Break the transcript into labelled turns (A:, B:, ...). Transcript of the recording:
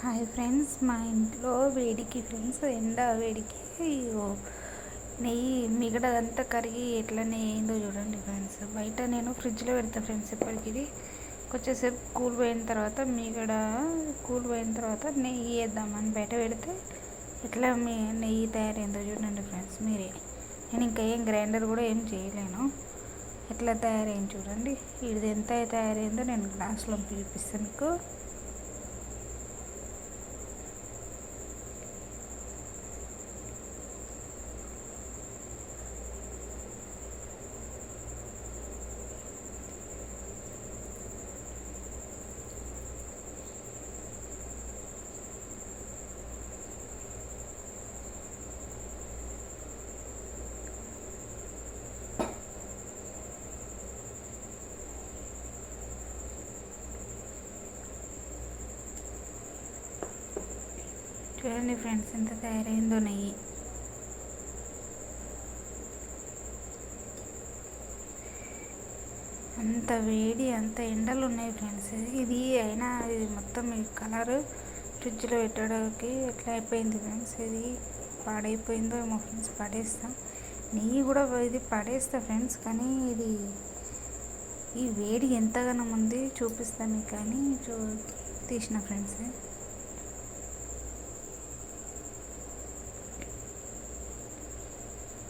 A: Hi friends, మా ఇంట్లో వేడికి ఫ్రెండ్స్ ఎండ వేడికి ఇగో నెయ్యి మిగడదంతా కరిగి ఎట్లా నెయ్యి అయిందో చూడండి ఫ్రెండ్స్. బయట నేను ఫ్రిడ్జ్లో పెడతా ఫ్రెండ్స్. ఇప్పటికి ఇది కొంచెంసేపు కూల్ పోయిన తర్వాత మిగడ కూల్ పోయిన తర్వాత నెయ్యి వేద్దామని బయట పెడితే ఎట్లా నెయ్యి తయారైందో చూడండి ఫ్రెండ్స్ మీరే. నేను ఇంకా ఏం గ్రైండర్ కూడా ఏం చేయలేను. ఎట్లా తయారైంది చూడండి. ఇది ఎంత తయారైందో నేను గ్లాస్లో చూపిస్తాను మీకు. చూడండి ఫ్రెండ్స్ ఎంత తయారైందో నెయ్యి. అంత వేడి, అంత ఎండలు ఉన్నాయి ఫ్రెండ్స్. ఇది అయినా ఇది మొత్తం ఈ కలర్ ఫ్రిడ్జ్లో పెట్టడానికి ఎట్లా అయిపోయింది ఫ్రెండ్స్. ఇది పాడైపోయిందో ఏమో ఫ్రెండ్స్. పడేస్తాం నెయ్యి కూడా, ఇది పడేస్తా ఫ్రెండ్స్. కానీ ఇది ఈ వేడి ఎంతగానో ఉంది చూపిస్తాను మీకు. కానీ తీసిన ఫ్రెండ్స్.